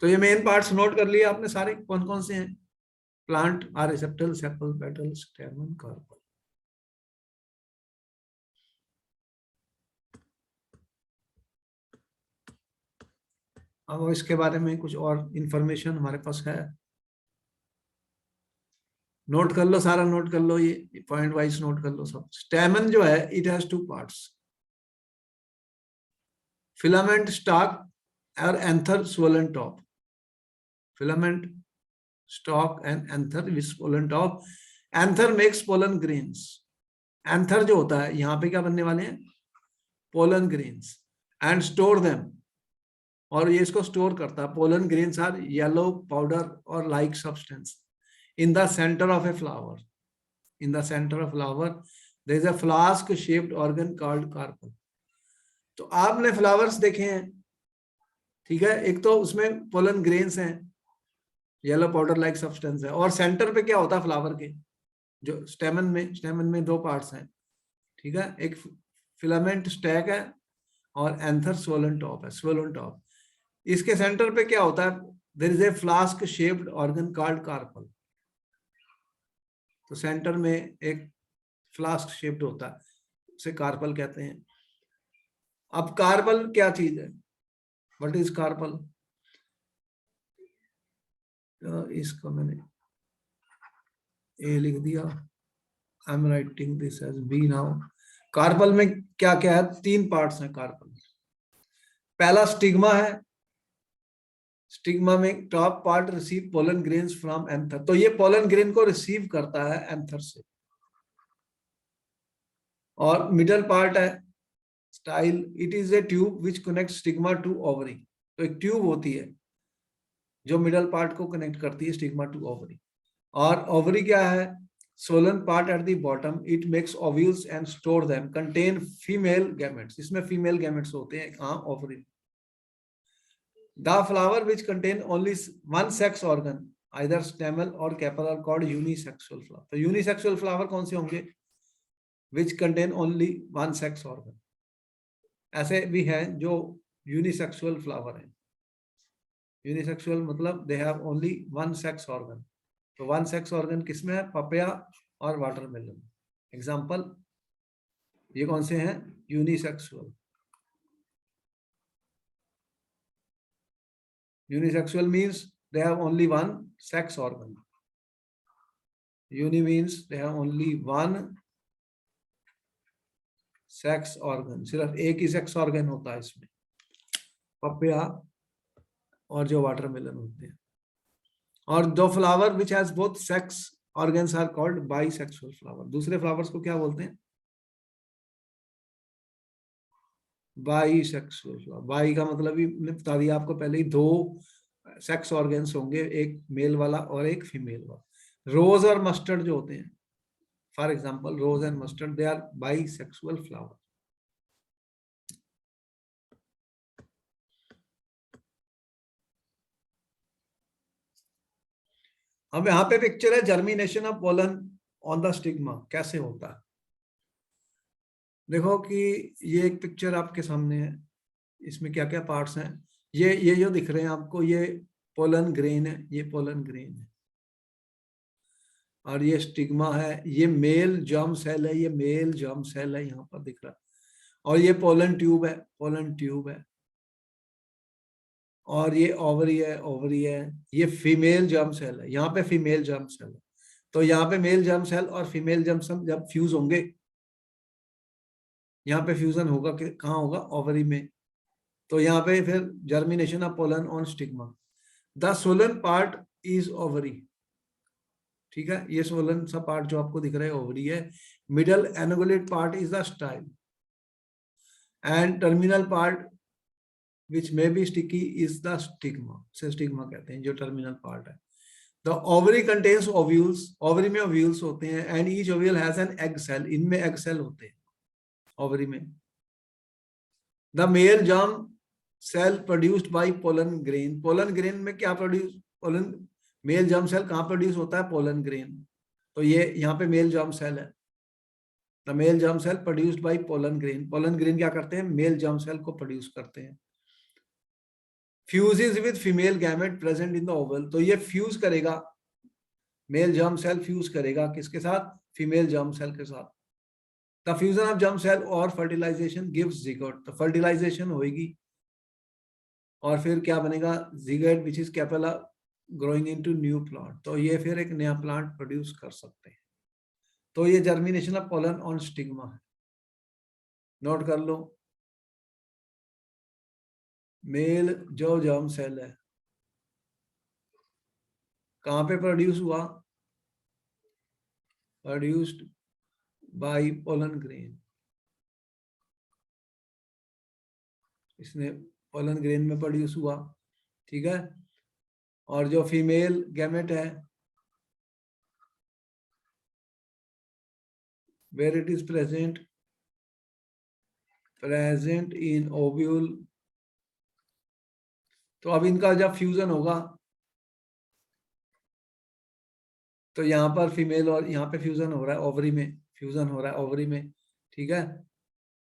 तो ये मेन पार्ट्स नोट कर लिए आपने सारे, कौन कौन से हैं, plant are receptacle, sepal, petal, stamen, carpel. अब इसके बारे में कुछ और इंफॉर्मेशन हमारे पास है, नोट कर लो, सारा नोट कर लो, ये पॉइंट वाइज नोट कर लो सब। स्टेमन जो है, it has two parts, filament, stalk और anther, swollen top. Filament, stalk and anther with swollen top. Anther makes pollen grains. Anther जो होता है, यहाँ पे क्या बनने वाले हैं, pollen grains, and store them, और ये इसको स्टोर करता है। Pollen grains are yellow powder और like substance in the center of a flower. In the center of flower, there is a flask shaped organ called carpel. तो आपने flowers देखे हैं, ठीक है, एक तो उसमें पोलन ग्रेन्स हैं, येलो पाउडर लाइक सब्सटेंस है, और सेंटर पे क्या होता है फ्लावर के, जो स्टेमन में दो पार्ट्स हैं, ठीक है, एक फिलामेंट स्टैक है और एंथर स्वोलन टॉप है, स्वोलन टॉप। इसके सेंटर पे क्या होता है, there is a flask shaped organ called carpel. तो सेंटर में एक फ्लास्क शेप्ड होता है, उसे कार्पल कहते हैं। अब कार्पल क्या चीज है, व्हाट इज कार्पल, इसको मैंने ए लिख दिया, I am writing this as B now. Carpel में क्या क्या है, तीन पार्ट्स हैं कार्पल में। पहला स्टिग्मा है, स्टिग्मा में top part receive pollen grains from anther, तो ये पोलन ग्रेन को रिसीव करता है एंथर से। और मिडल पार्ट है style, it is a tube which connect stigma to ovary. तो एक ट्यूब होती है जो मिडल पार्ट को कनेक्ट करती है स्टिग्मा टू ओवरी। और ओवरी क्या है, swollen part at the bottom, it makes ovules and store them, contain female gametes, इसमें फीमेल गैमेट्स होते हैं, हाँ ovary. The flower which contain only one sex organ, either stamen और carpel, are called unisexual flower. तो unisexual flower कौन से होंगे, which contain only one sex organ. ऐसे भी हैं जो यूनिसेक्सुअल फ्लावर हैं, यूनिसेक्सुअल मतलब they have only one sex organ. तो वन सेक्स ऑर्गन किसमें है, पपया और वाटरमेलन। एग्जांपल, ये कौन से हैं, unisexual. Unisexual means they have only one sex organ. Uni means they have only one sex organ, सिर्फ एक ही सेक्स ऑर्गन होता है इसमें, पपिया और जो वाटरमेलन होते हैं। और जो flower which has both sex organs are called bisexual flower. दूसरे फ्लावर्स को क्या बोलते हैं? Bisexual flower. बाई का मतलब ही मैंने बता दिया आपको पहले ही, दो सेक्स ऑर्गन्स होंगे, एक मेल वाला और एक फीमेल वाला। रोज और मस्टर्ड जो होते हैं, for example rose and mustard, they are bisexual flower. अब यहाँ पे पिक्चर है germination of pollen on the stigma, कैसे होता है। देखो कि ये एक पिक्चर आपके सामने है, इसमें क्या क्या पार्ट्स हैं। ये जो दिख रहे हैं आपको, ये पोलन ग्रेन है, ये पोलन ग्रेन है, और ये स्टिग्मा है, ये मेल जर्म सेल है, ये मेल जर्म सेल है यहाँ पर दिख रहा है, और ये पोलन ट्यूब है, पोलन ट्यूब है, और ये ओवरी है, ओवरी है, ये फीमेल जर्म सेल है, यहाँ पे फीमेल जर्म सेल है। तो यहाँ पे मेल जर्म सेल और फीमेल जर्म सेल जब फ्यूज होंगे, यहाँ पे फ्यूजन होगा, कहाँ होगा? ओवरी में। तो यहाँ पे फिर germination of pollen on stigma. The Solan part is ovary, ठीक है, ये सोलन सा पार्ट जो आपको दिख रहा है ओवरी है। Middle elongated part is the style, and terminal part which may be sticky is the stigma, से स्टिग्मा कहते हैं, जो टर्मिनल पार्ट है। The ovary contains ovules, ovary में ओव्यूल्स होते हैं, and each ovule has an egg cell, इनमें egg cell होते हैं ओवरी में। The male germ cell produced by pollen grain, pollen grain में क्या produce, pollen male germ cell कहाँ प्रोड्यूस होता है? Pollen grain. तो ये यहाँ पे मेल जर्म सेल है, the male germ cell produced by pollen grain. Pollen grain क्या करते हैं? मेल जर्म सेल को प्रोड्यूस करते हैं। Fuses with female gamete present in the ovule, तो ये फ्यूज करेगा, मेल जर्म सेल फ्यूज करेगा किसके साथ? फीमेल जर्म सेल के साथ। The fusion of germ cell और फर्टिलाइजेशन गिव्स जिगोट, तो फर्टिलाइजेशन होगी और फिर क्या बनेगा? Zygote which is capable growing into new plant, तो ये फिर एक नया प्लांट प्रोड्यूस कर सकते हैं। तो ये germination of pollen on stigma है, नोट कर लो। मेल जो जर्म सेल है कहाँ पे प्रोड्यूस हुआ? प्रोड्यूस्ड बाय पोलन ग्रेन, इसने पोलन ग्रेन में प्रोड्यूस हुआ, ठीक है। और जो फीमेल गैमेट है, where it is present in ovule, तो अब इनका जब फ्यूजन होगा तो यहाँ पर फीमेल और यहाँ पे फ्यूजन हो रहा है, ओवरी में फ्यूजन हो रहा है, ओवरी में, ठीक है।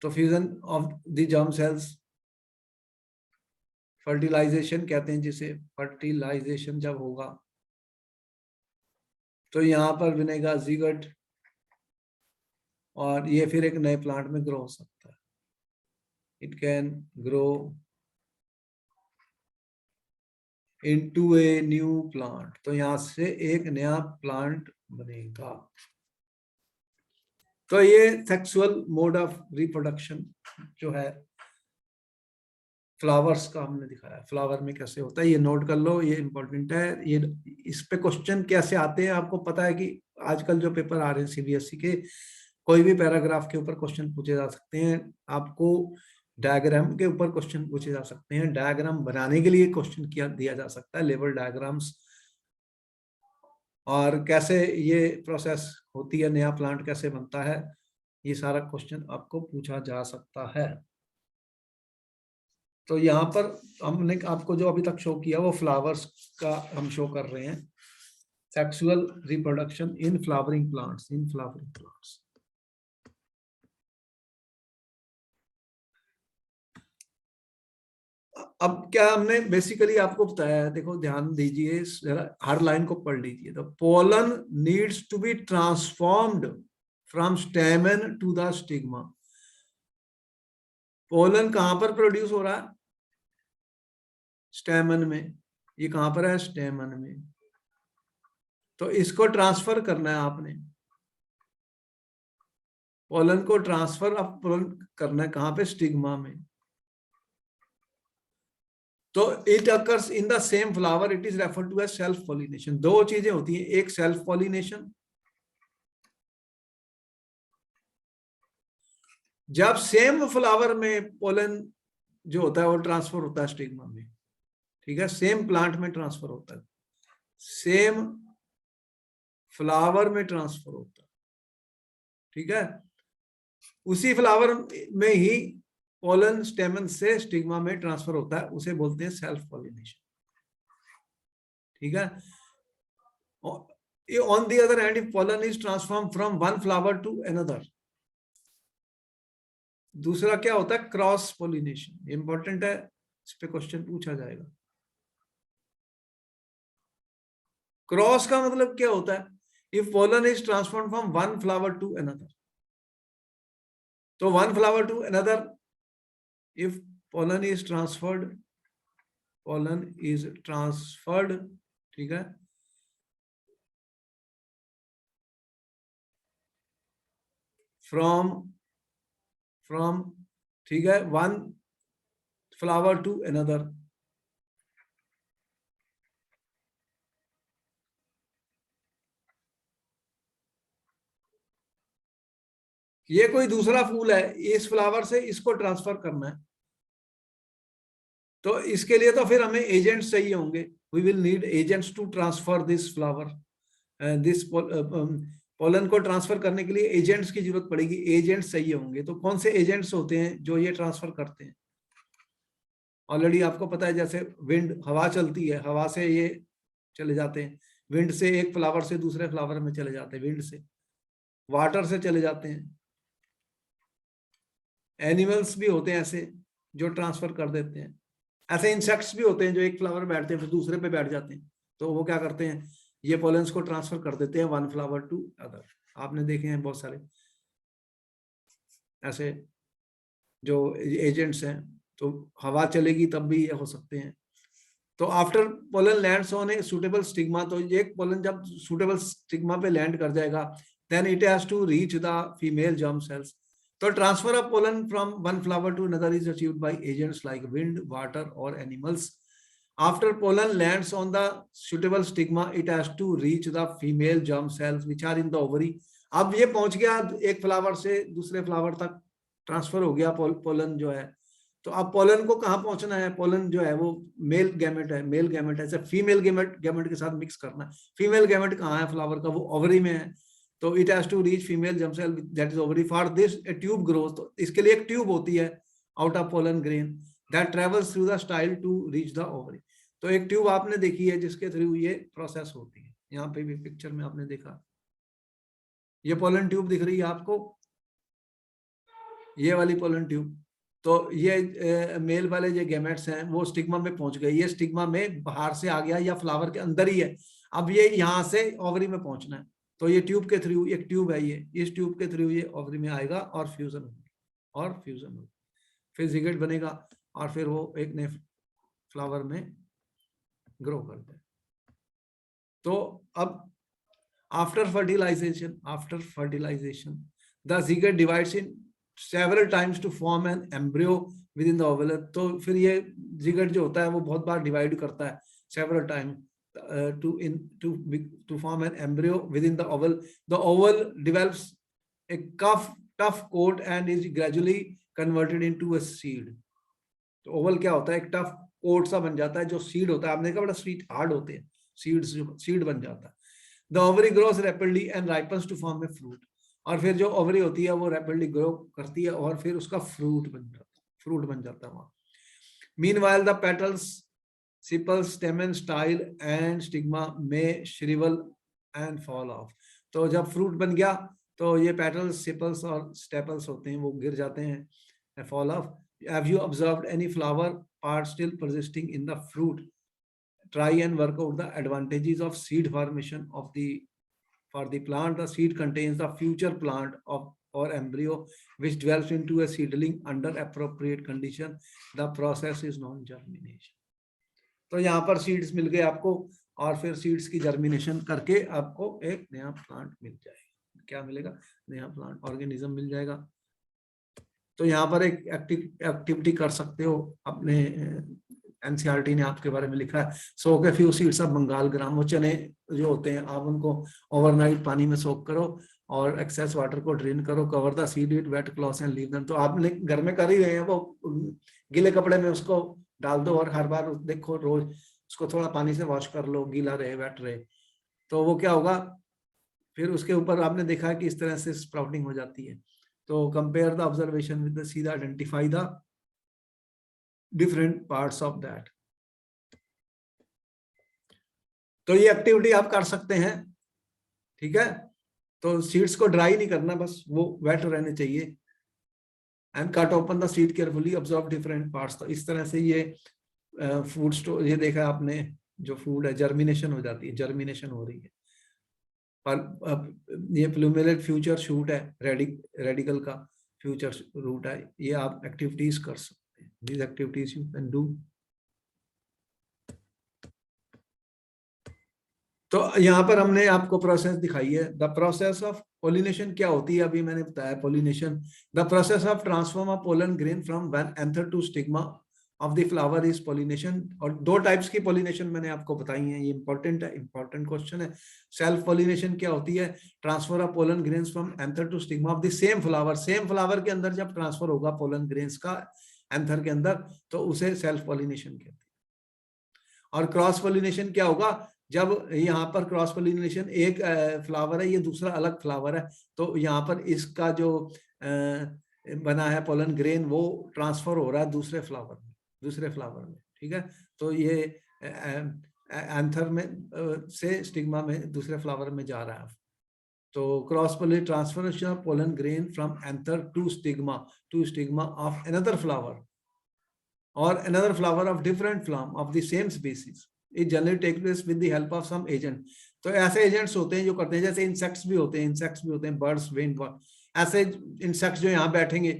तो fusion of the germ cells, fertilization कहते हैं जिसे, फर्टिलाइजेशन जब होगा तो यहाँ पर बनेगा जिगट, और ये फिर एक नए प्लांट में ग्रो हो सकता है। It can grow into a new plant, तो यहां से एक नया प्लांट बनेगा। तो ये सेक्सुअल मोड ऑफ रिप्रोडक्शन जो है फ्लावर्स का हमने दिखाया, फ्लावर में कैसे होता है, ये नोट कर लो, ये इंपॉर्टेंट है। ये इस पे क्वेश्चन कैसे आते हैं आपको पता है कि आजकल जो पेपर आ रहे हैं सीबीएसई के, कोई भी पैराग्राफ के ऊपर क्वेश्चन पूछे जा सकते हैं, आपको डायग्राम के ऊपर क्वेश्चन पूछे जा सकते हैं, डायग्राम बनाने के लिए क्वेश्चन दिया जा सकता है, लेवल डायग्राम्स, और कैसे ये प्रोसेस होती है, नया प्लांट कैसे बनता है, ये सारा क्वेश्चन आपको पूछा जा सकता है। तो यहाँ पर हमने आपको जो अभी तक शो किया वो फ्लावर्स का हम शो कर रहे हैं, sexual reproduction in flowering plants, in flowering plants. अब क्या हमने बेसिकली आपको बताया है, देखो ध्यान दीजिए, हर लाइन को पढ़ लीजिए। The pollen needs to be transformed from stamen to the stigma. Pollen कहां पर प्रोड्यूस हो रहा है? स्टेमन में। ये कहां पर है, स्टेमन में। तो इसको ट्रांसफर करना है आपने, पोलन को ट्रांसफर ऑफ पोलन करना है कहां पे, स्टिग्मा में। तो it occurs in the same flower, it is referred to as self pollination. दो चीजें होती हैं, एक सेल्फ पॉलिनेशन, जब सेम फ्लावर में पोलन जो होता है वो ट्रांसफर होता है स्टिग्मा में, ठीक है, सेम प्लांट में ट्रांसफर होता है, सेम फ्लावर में ट्रांसफर होता है, ठीक है। उसी फ्लावर में ही पोलन स्टेमन से स्टिग्मा में ट्रांसफर होता है, उसे बोलते हैं सेल्फ पॉलिनेशन, ठीक है। On the other hand, if pollen is transform from one flower to another, दूसरा क्या होता है, क्रॉस पोलिनेशन। इंपॉर्टेंट है, इस पे क्वेश्चन पूछा जाएगा। क्रॉस का मतलब क्या होता है, if pollen is transform from one flower to another, तो one flower to another, if pollen is transferred, ठीक है, फ्रॉम ठीक है, वन फ्लावर टू अनदर, ये कोई दूसरा फूल है, इस फ्लावर से इसको ट्रांसफर करना है, तो इसके लिए तो फिर हमें एजेंट्स चाहिए होंगे, we will need agents to transfer this flower, this pollen को ट्रांसफर करने के लिए एजेंट्स की जरूरत पड़ेगी, एजेंट्स चाहिए होंगे। तो कौन से एजेंट्स होते हैं जो ये ट्रांसफर करते हैं, ऑलरेडी आपको पता है, जैसे विंड, हवा चलती है, हवा से ये चले जाते हैं, विंड से एक फ्लावर से दूसरे फ्लावर में चले जाते हैं, विंड से, वाटर से चले जाते हैं, एनिमल्स भी होते हैं ऐसे जो ट्रांसफर कर देते हैं, ऐसे इंसेक्ट्स भी होते हैं जो एक फ्लावर में बैठते हैं फिर दूसरे पे बैठ जाते हैं, तो वो क्या करते हैं, ये पोलेंस को ट्रांसफर कर देते हैं वन फ्लावर टू अदर। आपने देखे हैं बहुत सारे ऐसे जो एजेंट्स हैं, तो हवा चलेगी तब भी ये हो सकते हैं। तो after pollen lands on a suitable stigma, तो ये पोलन जब सुटेबल स्टिग्मा पे लैंड कर जाएगा, then it has to reach the female germ cells. तो transfer of pollen from one flower to another is achieved by agents like wind, water और animals. After pollen lands on the suitable stigma, it has to reach the female germ cells which are in the ovary. अब ये पहुंच गया एक flower से दूसरे flower तक transfer हो गया पोलन जो है, तो अब पोलन को कहाँ पहुंचना है, पोलन जो है वो मेल गैमेट है, मेल गैमेट है, फीमेल गैमेट के साथ मिक्स करना है। फीमेल गैमेट कहाँ है फ्लावर का, वो ओवरी में है, तो it has to reach female germ cell that is ovary. For this a tube growth, तो इसके लिए एक ट्यूब होती है out of pollen grain that travels through the style to reach the ovary. तो एक ट्यूब आपने देखी है जिसके थ्रू ये प्रोसेस होती है, यहाँ पे भी पिक्चर में आपने देखा, ये पोलन ट्यूब दिख रही है आपको, ये वाली पोलन ट्यूब। तो ये मेल वाले जो गैमेट्स हैं वो स्टिग्मा में पहुंच गए, ये स्टिग्मा में बाहर से आ गया या फ्लावर के अंदर ही है, अब ये यहाँ से ओवरी में पहुंचना है, तो ये ट्यूब के थ्रू, एक ट्यूब है ये, इस ट्यूब के थ्रू ये ओवरी में आएगा और फ्यूजन होगा, फिर जिगेट बनेगा और फिर वो एक नए फ्लावर में ग्रो करते हैं। तो अब after fertilisation the zygote divides in several times to form an embryo within the oval। तो फिर ये जिगेट जो होता है वो बहुत बार डिवाइड करता है several times to form an embryo within the oval। The oval develops a tough coat and is gradually converted into a seed। तो ओवल क्या होता है, एक टफ कोट सा बन जाता है, जो सीड होता है, आपने देखा बड़ा स्वीट हार्ड होते हैं सीड बन जाता है। The ovary grows rapidly and ripens to form a fruit, और फिर जो ओवरी होती है वो रैपिडली ग्रो करती है और फिर उसका फ्रूट बन जाता है वहां। Meanwhile the petals, sepals, stamen, style and stigma में श्रिवल एंड फॉल ऑफ। तो जब फ्रूट बन गया तो ये पेटल्स, सिपल्स और स्टेपल्स होते हैं वो गिर जाते हैं, fall of. Have you observed any flower part still persisting in the fruit? Try and work out the advantages of seed formation for the plant. The seed contains the future plant or embryo which develops into a seedling under appropriate condition. The process is known germination। तो यहाँ पर seeds मिल गए आपको, और फिर seeds की germination करके आपको एक नया प्लांट मिल जाएगा। क्या मिलेगा? नया प्लांट ऑर्गेनिज्म मिल जाएगा। तो यहाँ पर एक एक्टिविटी कर सकते हो, अपने एनसीईआरटी ने आपके बारे में लिखा है, सो के फ्यू सीड्स ऑफ बंगाल ग्राम। वो चने जो होते हैं, आप उनको ओवरनाइट पानी में सोक करो और एक्सेस वाटर को ड्रेन करो, cover the seed with weight clothes and leave them. तो आपने घर में कर ही रहे हैं, वो गीले कपड़े में उसको डाल दो और हर बार देखो, रोज उसको थोड़ा पानी से वॉश कर लो, गीला रहे वेट रहे, तो वो क्या होगा, फिर उसके ऊपर आपने देखा कि इस तरह से स्प्राउटिंग हो जाती है। तो compare the observation with the seed, identify the different parts of that. तो ये एक्टिविटी आप कर सकते हैं, ठीक है। तो सीड्स को ड्राई नहीं करना, बस वो वेट रहने चाहिए। And cut open the seed carefully, observe different parts. तो इस तरह से ये फूड स्टोर, ये देखा आपने, जो फूड है जर्मिनेशन हो जाती है, जर्मिनेशन हो रही है। पर ये प्लूमेलेट फ्यूचर शूट है, रेडिकल का फ्यूचर रूट है। ये आप एक्टिविटीज कर सकते हैं, these activities you can do। तो यहाँ पर हमने आपको प्रोसेस दिखाई है। द प्रोसेस ऑफ पोलिनेशन क्या होती है, अभी मैंने बताया pollination. The process of transform of pollen grain from one anther to stigma of the flower is pollination. और दो टाइप्स की पोलिनेशन मैंने आपको बताई है, ये इंपॉर्टेंट है, इंपॉर्टेंट क्वेश्चन है। सेल्फ पोलिनेशन क्या होती है? Transfer of pollen grains from anther to stigma of the same flower. Same flower के अंदर जब ट्रांसफर होगा पोलन ग्रेन्स का एंथर के अंदर, तो उसे सेल्फ पोलिनेशन कहते हैं। और क्रॉस पोलिनेशन क्या होगा? जब यहाँ पर क्रॉस पोलिनेशन, एक फ्लावर है, ये दूसरा अलग फ्लावर है, तो यहाँ पर इसका जो बना है पोलन ग्रेन, वो ट्रांसफर हो रहा है दूसरे फ्लावर में, ठीक है। तो ये एंथर में से स्टिग्मा में दूसरे फ्लावर में जा रहा है। तो cross pollination, transfer of pollen grain from anther to stigma of another flower or another flower of different form of the same species, it generally takes place with the help of some agent। तो ऐसे agents होते हैं जो करते हैं, जैसे insects भी होते हैं, बर्ड्स, विंड, ऐसे इंसेक्ट्स जो यहाँ बैठेंगे,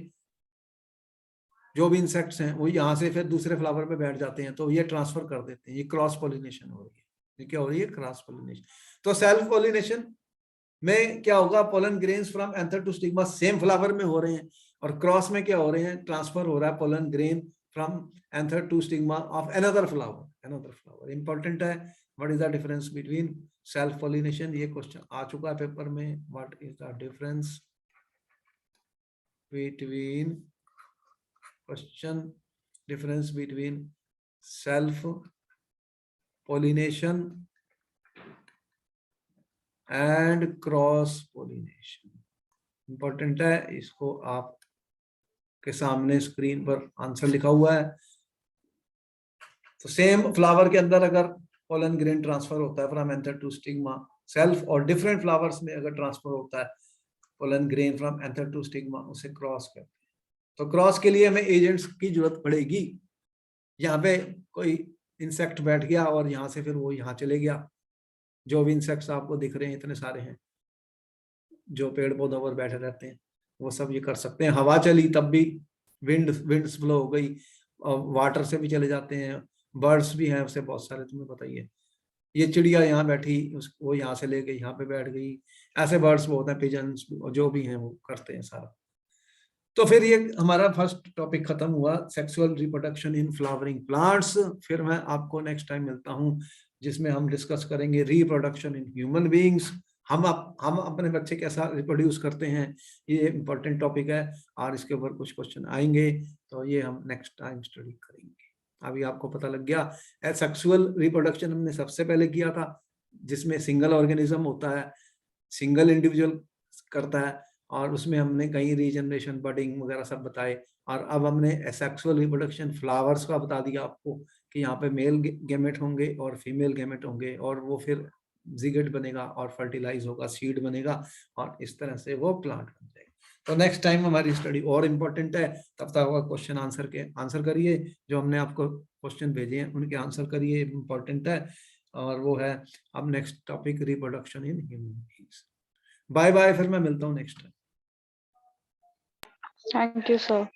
जो भी इंसेक्ट्स हैं, वो यहाँ से फिर दूसरे फ्लावर पे बैठ जाते हैं, तो ये ट्रांसफर कर देते हैं। ये क्रॉस पोलिनेशन हो रही है। ये क्या हो रही है? Cross pollination. तो सेल्फ पोलिनेशन में क्या होगा? Pollen grains from anther to stigma same flower में हो रहे हैं, और क्रॉस में क्या हो रहे हैं? ट्रांसफर हो रहा है pollen grain from anther to stigma of another flower। important है, what is the difference between self pollination? ये क्वेश्चन आ चुका है पेपर में। what is the difference between self pollination and cross pollination? important है, इसको आप के सामने स्क्रीन पर आंसर लिखा हुआ है। तो सेम फ्लावर के अंदर अगर पोलन ग्रेन ट्रांसफर होता है from anther to stigma self, और डिफरेंट फ्लावर्स में अगर ट्रांसफर होता है pollen grain from anther to stigma, उसे क्रॉस कहते हैं। तो क्रॉस के लिए हमें एजेंट्स की जरूरत पड़ेगी। यहाँ पे कोई इंसेक्ट बैठ गया और यहाँ से फिर वो यहाँ चले गया। जो भी इंसेक्ट्स आपको दिख रहे हैं, इतने सारे हैं जो पेड़ पौधों पर बैठे रहते हैं, वो सब ये कर सकते हैं। हवा चली तब भी विंड्स फ्लो हो गई, वाटर से भी चले जाते हैं। बर्ड्स भी हैं उससे बहुत सारे, तुम्हें पता ही है। ये चिड़िया यहाँ बैठी, वो यहाँ से ले गई, यहाँ पे बैठ गई। ऐसे बर्ड्स बहुत हैं, पिजन्स जो भी हैं, वो करते हैं सारा। तो फिर ये हमारा फर्स्ट टॉपिक खत्म हुआ, sexual reproduction in flowering plants. फिर मैं आपको नेक्स्ट टाइम मिलता हूँ, जिसमें हम डिस्कस करेंगे रिप्रोडक्शन इन ह्यूमन बीइंग्स। हम अपने बच्चे कैसा रिप्रोड्यूस करते हैं, ये इंपॉर्टेंट टॉपिक है, और इसके ऊपर कुछ क्वेश्चन आएंगे, तो ये हम नेक्स्ट टाइम स्टडी करेंगे। अभी आपको पता लग गया, सेक्सुअल रिप्रोडक्शन हमने सबसे पहले किया था, जिसमें सिंगल ऑर्गेनिज्म होता है, सिंगल इंडिविजुअल करता है, और उसमें हमने कई रीजनरेशन, बडिंग वगैरह सब बताए। और अब हमने सेक्सुअल रिप्रोडक्शन फ्लावर्स का बता दिया आपको कि यहाँ पे मेल गैमेट होंगे और फीमेल गैमेट होंगे, और वो फिर जिगेट बनेगा और फर्टिलाइज होगा, सीड बनेगा, और इस तरह से वो प्लांट बन जाएगा। तो नेक्स्ट टाइम हमारी स्टडी और इम्पोर्टेंट है, तब तक क्वेश्चन आंसर करिए। जो हमने आपको क्वेश्चन भेजे हैं उनके आंसर करिए, इम्पोर्टेंट है। और वो है अब next topic, reproduction in human beings. Bye bye, फिर मैं मिलता हूँ next time. Thank you sir.